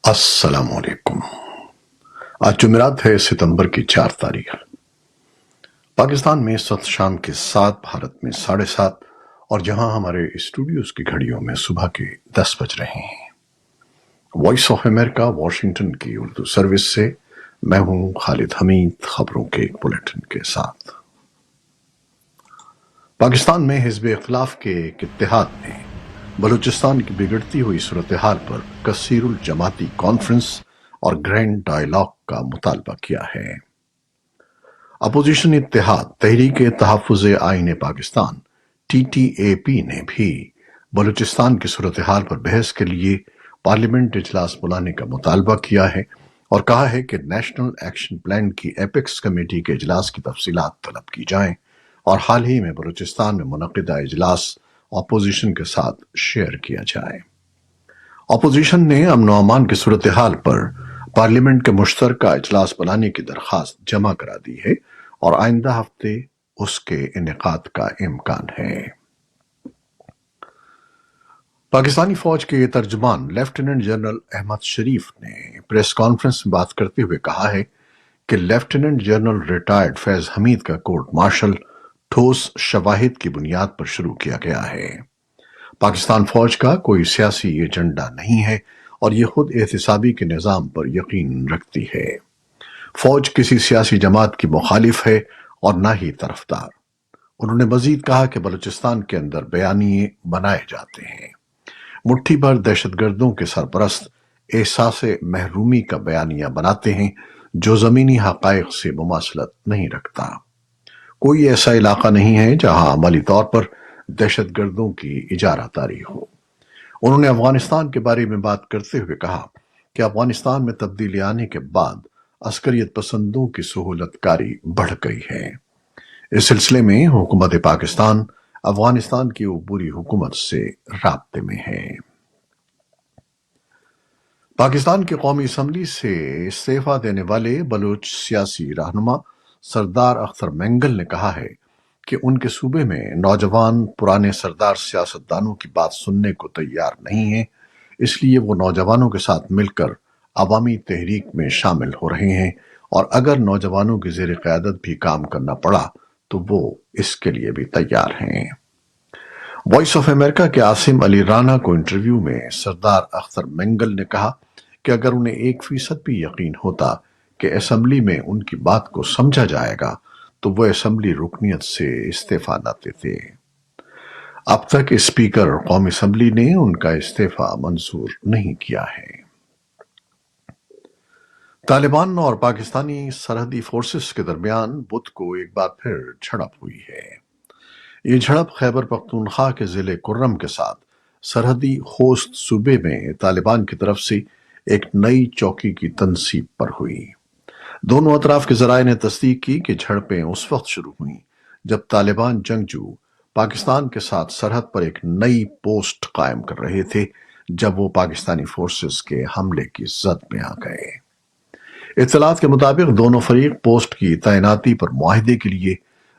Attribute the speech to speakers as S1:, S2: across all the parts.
S1: السلام علیکم۔ آج جمعرات ہے، ستمبر کی 4 تاریخ۔ پاکستان میں اس وقت شام کے 7، بھارت میں 7:30، اور جہاں ہمارے اسٹوڈیوز کی گھڑیوں میں صبح کے 10 بج رہے ہیں۔ وائس آف امریکہ واشنگٹن کی اردو سروس سے میں ہوں خالد حمید، خبروں کے ایک بلیٹن کے ساتھ۔ پاکستان میں حزب اختلاف کے ایک اتحاد نے بلوچستان کی بگڑتی ہوئی صورتحال پر کثیر الجماعتی کانفرنس اور گرینڈ ڈائیلاگ کا مطالبہ کیا ہے۔ اپوزیشن اتحاد تحریک تحفظ آئین پاکستان TTAP نے بھی بلوچستان کی صورتحال پر بحث کے لیے پارلیمنٹ اجلاس بلانے کا مطالبہ کیا ہے اور کہا ہے کہ نیشنل ایکشن پلان کی ایپیکس کمیٹی کے اجلاس کی تفصیلات طلب کی جائیں اور حال ہی میں بلوچستان میں منعقدہ اجلاس اپوزیشن کے ساتھ شیئر کیا جائے۔ اپوزیشن نے امن و امان کی صورتحال پر پارلیمنٹ کے مشترکہ اجلاس بلانے کی درخواست جمع کرا دی ہے اور آئندہ ہفتے اس کے انعقاد کا امکان ہے۔ پاکستانی فوج کے ترجمان لیفٹیننٹ جنرل احمد شریف نے پریس کانفرنس میں بات کرتے ہوئے کہا ہے کہ لیفٹیننٹ جنرل ریٹائرڈ فیض حمید کا کورٹ مارشل ٹھوس شواہد کی بنیاد پر شروع کیا گیا ہے۔ پاکستان فوج کا کوئی سیاسی ایجنڈا نہیں ہے اور یہ خود احتسابی کے نظام پر یقین رکھتی ہے۔ فوج کسی سیاسی جماعت کی مخالف ہے اور نہ ہی طرفدار۔ انہوں نے مزید کہا کہ بلوچستان کے اندر بیانیے بنائے جاتے ہیں۔ مٹھی بھر دہشت گردوں کے سرپرست احساس محرومی کا بیانیہ بناتے ہیں جو زمینی حقائق سے مماثلت نہیں رکھتا۔ کوئی ایسا علاقہ نہیں ہے جہاں عملی طور پر دہشت گردوں کی اجارہ داری ہو۔ انہوں نے افغانستان کے بارے میں بات کرتے ہوئے کہا کہ افغانستان میں تبدیلی آنے کے بعد عسکریت پسندوں کی سہولت کاری بڑھ گئی ہے۔ اس سلسلے میں حکومت پاکستان افغانستان کی عبوری حکومت سے رابطے میں ہے۔ پاکستان کی قومی اسمبلی سے استعفیٰ دینے والے بلوچ سیاسی رہنما سردار اختر مینگل نے کہا ہے کہ ان کے صوبے میں نوجوان پرانے سردار سیاستدانوں کی بات سننے کو تیار نہیں ہیں، اس لیے وہ نوجوانوں کے ساتھ مل کر عوامی تحریک میں شامل ہو رہے ہیں اور اگر نوجوانوں کی زیر قیادت بھی کام کرنا پڑا تو وہ اس کے لیے بھی تیار ہیں۔ وائس آف امریکہ کے عاصم علی رانا کو انٹرویو میں سردار اختر مینگل نے کہا کہ اگر انہیں 1% بھی یقین ہوتا کہ اسمبلی میں ان کی بات کو سمجھا جائے گا تو وہ اسمبلی رکنیت سے استعفیٰ نہ دیتے۔ اب تک اسپیکر قومی اسمبلی نے ان کا استعفیٰ منظور نہیں کیا ہے۔ طالبان اور پاکستانی سرحدی فورسز کے درمیان بدھ کو ایک بار پھر جھڑپ ہوئی ہے۔ یہ جھڑپ خیبر پختونخوا کے ضلع کرم کے ساتھ سرحدی خوست صوبے میں طالبان کی طرف سے ایک نئی چوکی کی تنصیب پر ہوئی۔ دونوں اطراف کے ذرائع نے تصدیق کی کہ جھڑپیں اس وقت شروع ہوئیں جب طالبان جنگجو پاکستان کے ساتھ سرحد پر ایک نئی پوسٹ قائم کر رہے تھے جب وہ پاکستانی فورسز کے حملے کی زد میں آ گئے۔ اطلاعات کے مطابق دونوں فریق پوسٹ کی تعیناتی پر معاہدے کے لیے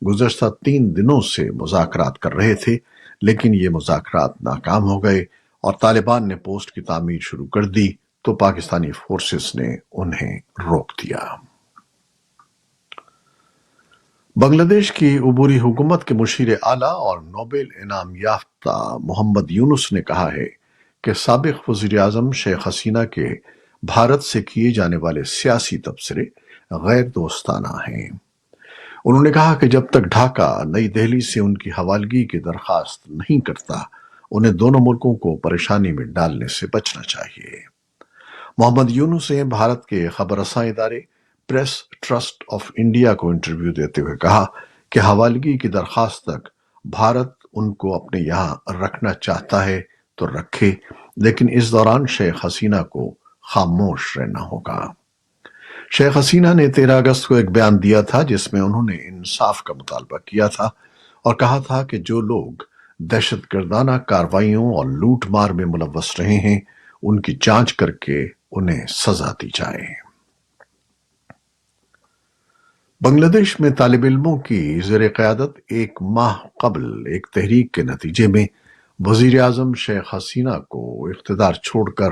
S1: گزشتہ 3 دنوں سے مذاکرات کر رہے تھے، لیکن یہ مذاکرات ناکام ہو گئے اور طالبان نے پوسٹ کی تعمیر شروع کر دی تو پاکستانی فورسز نے انہیں روک دیا۔ بنگلہ دیش کی عبوری حکومت کے مشیر اعلیٰ اور نوبل انعام یافتہ محمد یونس نے کہا ہے کہ سابق وزیر اعظم شیخ حسینہ کے بھارت سے کیے جانے والے سیاسی تبصرے غیر دوستانہ ہیں۔ انہوں نے کہا کہ جب تک ڈھاکہ نئی دہلی سے ان کی حوالگی کی درخواست نہیں کرتا انہیں دونوں ملکوں کو پریشانی میں ڈالنے سے بچنا چاہیے۔ محمد یونس نے بھارت کے خبر رساں ادارے پریس ٹرسٹ آف انڈیا کو انٹرویو دیتے ہوئے کہا کہ حوالگی کی درخواست تک بھارت ان کو اپنے یہاں رکھنا چاہتا ہے تو رکھے، لیکن اس دوران شیخ حسینہ کو خاموش رہنا ہوگا۔ شیخ حسینہ نے 13 اگست کو ایک بیان دیا تھا جس میں انہوں نے انصاف کا مطالبہ کیا تھا اور کہا تھا کہ جو لوگ دہشت گردانہ کارروائیوں اور لوٹ مار میں ملوث رہے ہیں ان کی جانچ کر کے انہیں سزا دی جائے۔ بنگلہ دیش میں طالب علموں کی زیر قیادت 1 ماہ قبل ایک تحریک کے نتیجے میں وزیر اعظم شیخ حسینہ کو اقتدار چھوڑ کر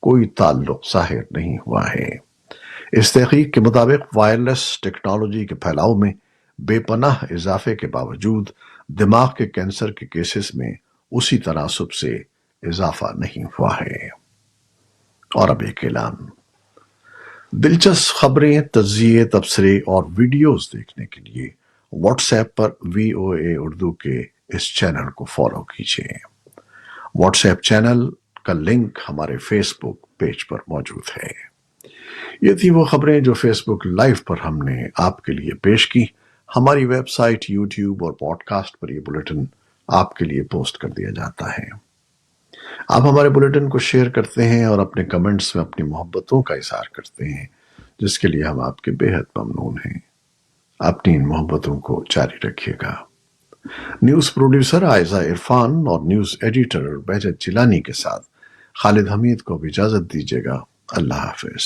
S1: کوئی تعلق ظاہر نہیں ہوا ہے۔ اس تحقیق کے مطابق وائرلیس ٹیکنالوجی کے پھیلاؤ میں بے پناہ اضافے کے باوجود دماغ کے کینسر کے کیسز میں اسی تناسب سے اضافہ نہیں ہوا ہے۔ اور اب ایک اعلان۔ دلچسپ خبریں، تجزیے، تبصرے اور ویڈیوز دیکھنے کے لیے واٹس ایپ پر VOA اردو کے اس چینل کو فالو کیجیے۔ واٹس ایپ چینل کا لنک ہمارے فیس بک پیج پر موجود ہے۔ یہ تھی وہ خبریں جو فیس بک لائیو پر ہم نے آپ کے لیے پیش کی۔ ہماری ویب سائٹ، یوٹیوب اور پوڈ کاسٹ پر یہ بلیٹن آپ کے لیے پوسٹ کر دیا جاتا ہے۔ آپ ہمارے بلیٹن کو شیئر کرتے ہیں اور اپنے کمنٹس میں اپنی محبتوں کا اظہار کرتے ہیں، جس کے لیے ہم آپ کے بے حد ممنون ہیں۔ اپنی ان محبتوں کو جاری رکھیے گا۔ نیوز پروڈیوسر عائزہ عرفان اور نیوز ایڈیٹر بہجت جیلانی کے ساتھ خالد حمید کو بھی اجازت دیجیے گا۔ اللہ حافظ۔